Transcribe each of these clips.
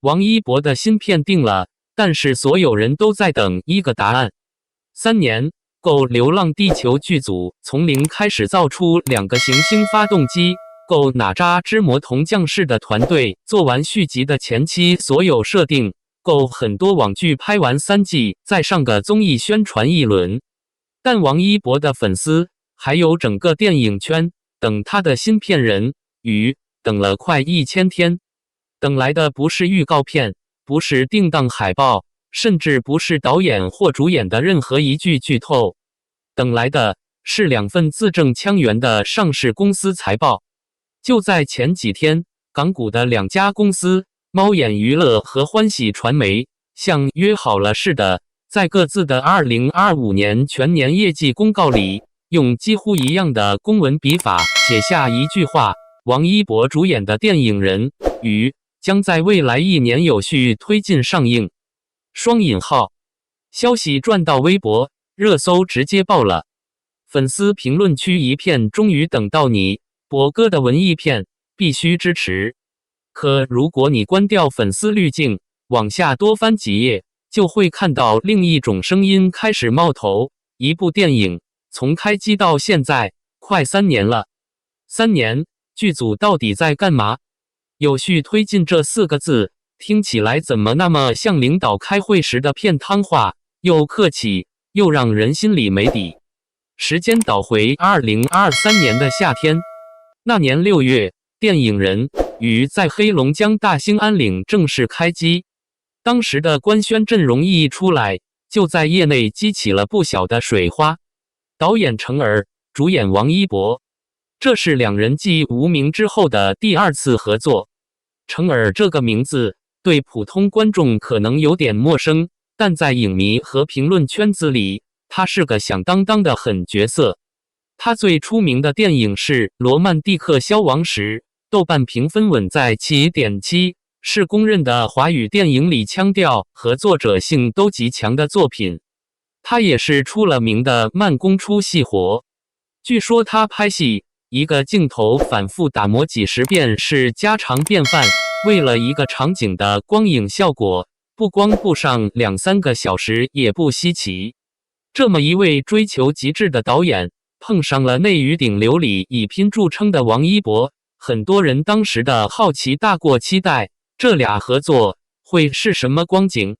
王一博的新片定了，但是所有人都在等一个答案。3年，够流浪地球剧组从零开始造出2个行星发动机，够哪吒之魔童降世的团队做完续集的前期所有设定，够很多网剧拍完3季再上个综艺宣传一轮。但王一博的粉丝还有整个电影圈等他的新片人鱼等了快1000天，等来的不是预告片，不是定档海报，甚至不是导演或主演的任何一句剧透，等来的是2份字正腔圆的上市公司财报。就在前几天，港股的2家公司猫眼娱乐和欢喜传媒像约好了似的，在各自的2025年全年业绩公告里，用几乎一样的公文笔法写下一句话：王一博主演的电影人鱼将在未来1年有序推进上映。双引号。消息转到微博，热搜直接爆了。粉丝评论区一片终于等到你，博哥的文艺片，必须支持。可如果你关掉粉丝滤镜，往下多翻几页，就会看到另一种声音开始冒头。一部电影从开机到现在快3年了。3年，剧组到底在干嘛？有序推进这4个字听起来怎么那么像领导开会时的片汤话，又客气又让人心里没底。时间倒回2023年的夏天，那年6月，电影人鱼在黑龙江大兴安岭正式开机。当时的官宣阵容一出来，就在业内激起了不小的水花。导演程耳，主演王一博，这是2人继无名之后的第2次合作。程耳这个名字对普通观众可能有点陌生，但在影迷和评论圈子里，他是个响当当的狠角色。他最出名的电影是《罗曼蒂克消亡时》，豆瓣评分稳在7.7，是公认的华语电影里腔调和作者性都极强的作品。他也是出了名的慢工出细活。据说他拍戏一个镜头反复打磨几10遍是家常便饭，为了一个场景的光影效果，不光布上2-3个小时也不稀奇。这么一位追求极致的导演，碰上了内娱顶流里以拼著称的王一博，很多人当时的好奇大过期待，这俩合作会是什么光景？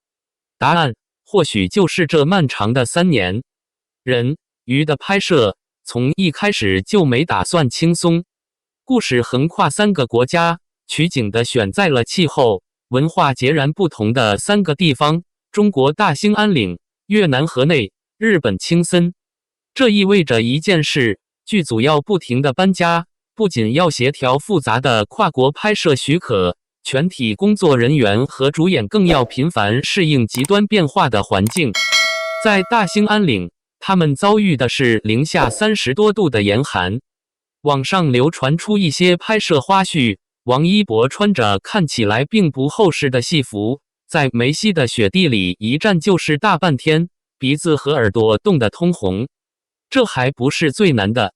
答案或许就是这漫长的3年。人鱼的拍摄从一开始就没打算轻松，故事横跨3个国家，取景的选在了气候、文化截然不同的3个地方：中国大兴安岭、越南河内、日本青森。这意味着一件事，剧组要不停地搬家，不仅要协调复杂的跨国拍摄许可，全体工作人员和主演更要频繁适应极端变化的环境。在大兴安岭，他们遭遇的是零下30多度的严寒。网上流传出一些拍摄花絮，王一博穿着看起来并不厚实的戏服，在梅西的雪地里一站就是大半天，鼻子和耳朵冻得通红。这还不是最难的，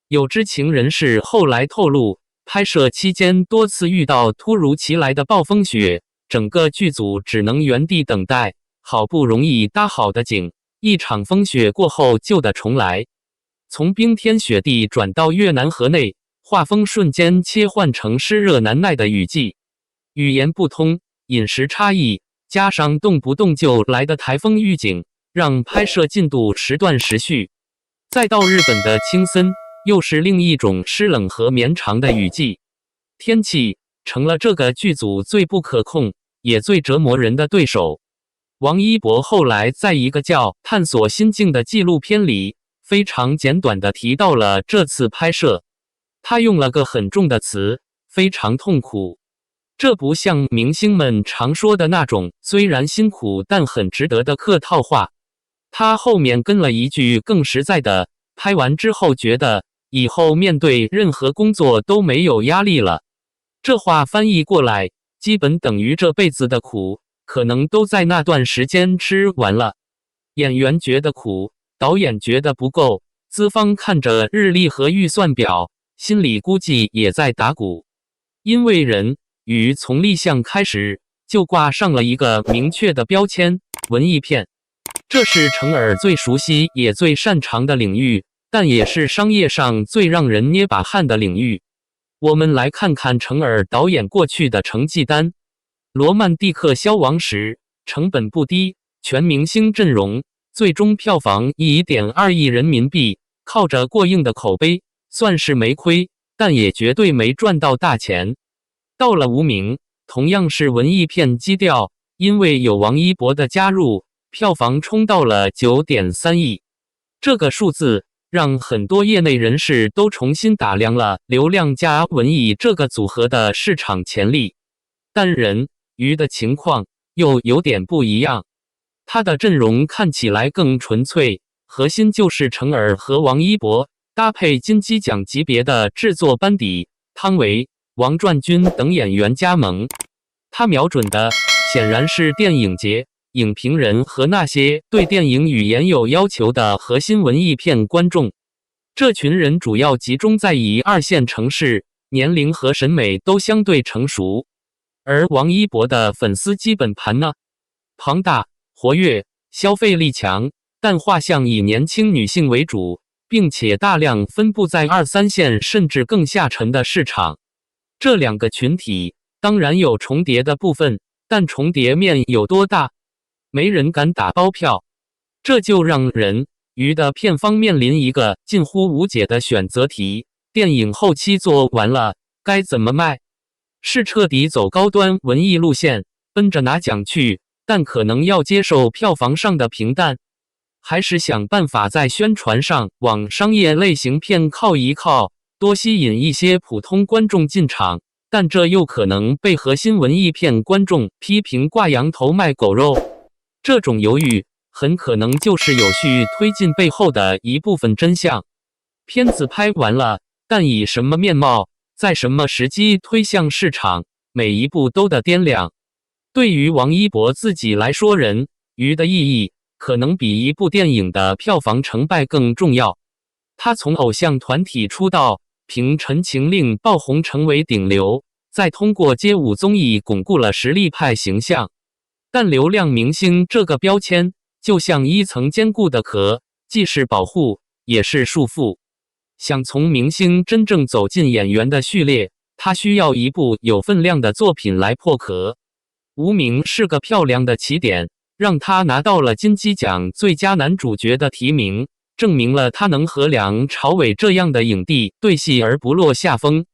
有知情人士后来透露，拍摄期间多次遇到突如其来的暴风雪，整个剧组只能原地等待，好不容易搭好的景，一场风雪过后就得重来。从冰天雪地转到越南河内，画风瞬间切换成湿热难耐的雨季。语言不通，饮食差异，加上动不动就来的台风预警，让拍摄进度时断时续。再到日本的青森，又是另一种湿冷和绵长的雨季。天气成了这个剧组最不可控，也最折磨人的对手。王一博后来在一个叫《探索心境》的纪录片里，非常简短地提到了这次拍摄。他用了个很重的词，非常痛苦。这不像明星们常说的那种虽然辛苦但很值得的客套话。他后面跟了一句更实在的，拍完之后觉得以后面对任何工作都没有压力了。这话翻译过来，基本等于这辈子的苦可能都在那段时间吃完了。演员觉得苦，导演觉得不够，资方看着日历和预算表，心里估计也在打鼓。因为人鱼从立项开始就挂上了一个明确的标签——文艺片。这是程耳最熟悉也最擅长的领域，但也是商业上最让人捏把汗的领域。我们来看看程耳导演过去的成绩单：《罗曼蒂克消亡史》成本不低，全明星阵容，最终票房1.2亿人民币，靠着过硬的口碑，算是没亏，但也绝对没赚到大钱。到了无名，同样是文艺片基调，因为有王一博的加入，票房冲到了9.3亿。这个数字让很多业内人士都重新打量了流量加文艺这个组合的市场潜力。但人鱼的情况又有点不一样，他的阵容看起来更纯粹，核心就是程耳和王一博，搭配金鸡奖级别的制作班底，汤唯、王传君等演员加盟。他瞄准的显然是电影节、影评人和那些对电影语言有要求的核心文艺片观众。这群人主要集中在一二线城市，年龄和审美都相对成熟。而王一博的粉丝基本盘呢？庞大、活跃、消费力强，但画像以年轻女性为主，并且大量分布在2、3线甚至更下沉的市场。这两个群体当然有重叠的部分，但重叠面有多大？没人敢打包票。这就让人鱼的片方面临一个近乎无解的选择题：电影后期做完了，该怎么卖？是彻底走高端文艺路线，奔着拿奖去，但可能要接受票房上的平淡，还是想办法在宣传上往商业类型片靠一靠，多吸引一些普通观众进场，但这又可能被核心文艺片观众批评挂羊头卖狗肉。这种犹豫很可能就是有序推进背后的一部分真相。片子拍完了，但以什么面貌，在什么时机推向市场，每一步都得掂量。对于王一博自己来说，人鱼的意义可能比一部电影的票房成败更重要。他从偶像团体出道，凭《陈情令》爆红成为顶流，再通过街舞综艺巩固了实力派形象。但流量明星这个标签就像一层坚固的壳，既是保护也是束缚。想从明星真正走进演员的序列，他需要一部有分量的作品来破壳。无名是个漂亮的起点，让他拿到了金鸡奖最佳男主角的提名，证明了他能和梁朝伟这样的影帝对戏而不落下风。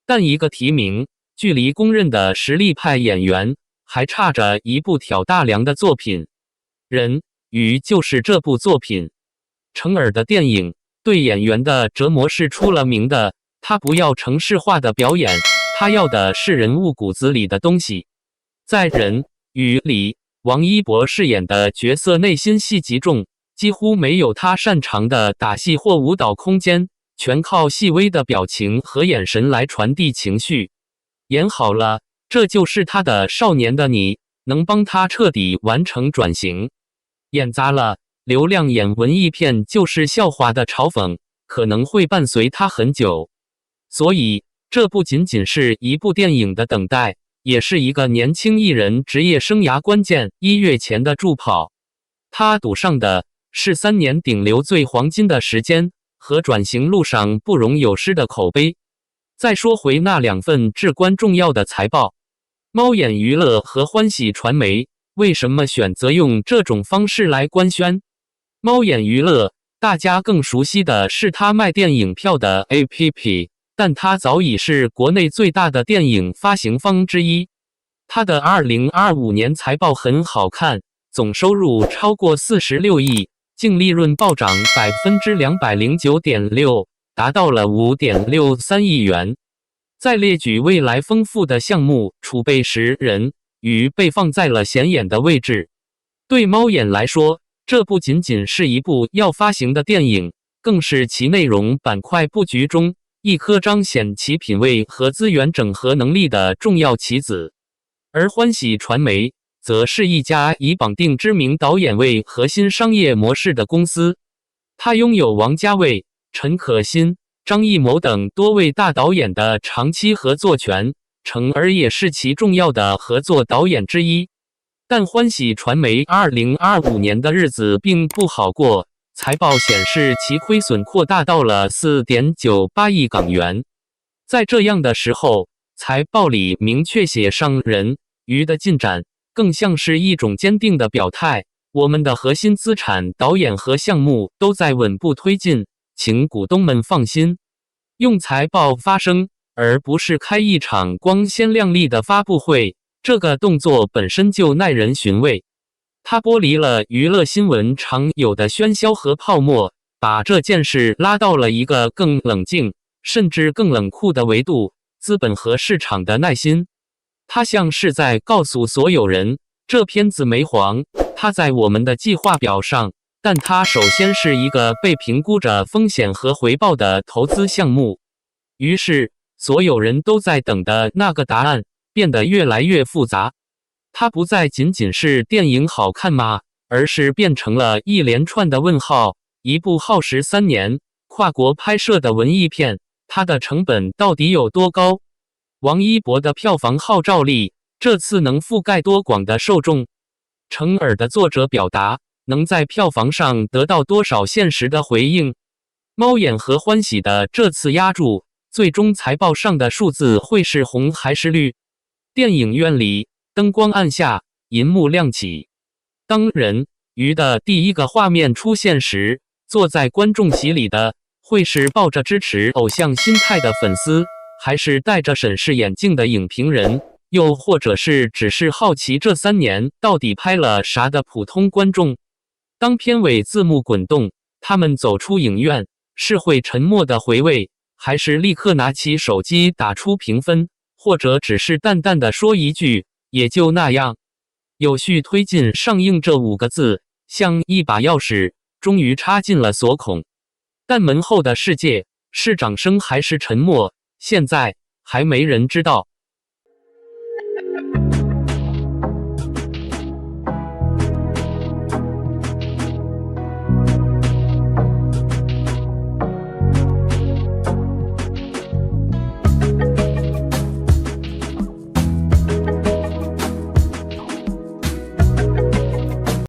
但一个提名，距离公认的实力派演员还差着一部挑大梁的作品。人鱼就是这部作品。程耳的电影对演员的折磨是出了名的，他不要程式化的表演，他要的是人物骨子里的东西。在人鱼里，王一博饰演的角色内心戏极重，几乎没有他擅长的打戏或舞蹈空间，全靠细微的表情和眼神来传递情绪。演好了，这就是他的少年的你，能帮他彻底完成转型。演砸了，流量演文艺片就是笑话的嘲讽，可能会伴随他很久。所以，这不仅仅是一部电影的等待，也是一个年轻艺人职业生涯关键1月前的助跑。他赌上的是3年顶流最黄金的时间和转型路上不容有失的口碑。再说回那2份至关重要的财报，猫眼娱乐和欢喜传媒为什么选择用这种方式来官宣？猫眼娱乐，大家更熟悉的是它卖电影票的 APP， 但它早已是国内最大的电影发行方之一。它的2025年财报很好看，总收入超过46亿，净利润暴涨 209.6%， 达到了 5.63 亿元。在列举未来丰富的项目储备时，人鱼被放在了显眼的位置。对猫眼来说，这不仅仅是一部要发行的电影，更是其内容板块布局中一颗彰显其品味和资源整合能力的重要棋子。而欢喜传媒则是一家以绑定知名导演为核心商业模式的公司，它拥有王家卫、陈可辛、张艺谋等多位大导演的长期合作权，成儿也是其重要的合作导演之一。但欢喜传媒2025年的日子并不好过，财报显示其亏损扩大到了4.98亿港元。在这样的时候，财报里明确写上人鱼的进展，更像是一种坚定的表态，我们的核心资产导演和项目都在稳步推进，请股东们放心。用财报发声，而不是开一场光鲜亮丽的发布会，这个动作本身就耐人寻味。它剥离了娱乐新闻常有的喧嚣和泡沫，把这件事拉到了一个更冷静，甚至更冷酷的维度，资本和市场的耐心。它像是在告诉所有人，这片子没黄，它在我们的计划表上，但它首先是一个被评估着风险和回报的投资项目。于是，所有人都在等的那个答案变得越来越复杂。它不再仅仅是电影好看吗？而是变成了一连串的问号。一部耗时3年、跨国拍摄的文艺片，它的成本到底有多高？王一博的票房号召力，这次能覆盖多广的受众？成耳的作者表达，能在票房上得到多少现实的回应？猫眼和欢喜的这次压注，最终财报上的数字会是红还是绿？电影院里，灯光暗下，银幕亮起。当人鱼的第一个画面出现时，坐在观众席里的会是抱着支持偶像心态的粉丝，还是戴着审视眼镜的影评人，又或者是只是好奇这3年到底拍了啥的普通观众？当片尾字幕滚动，他们走出影院，是会沉默的回味，还是立刻拿起手机打出评分，或者只是淡淡的说一句也就那样？有序推进上映这5个字，像一把钥匙，终于插进了锁孔。但门后的世界，是掌声还是沉默，现在还没人知道。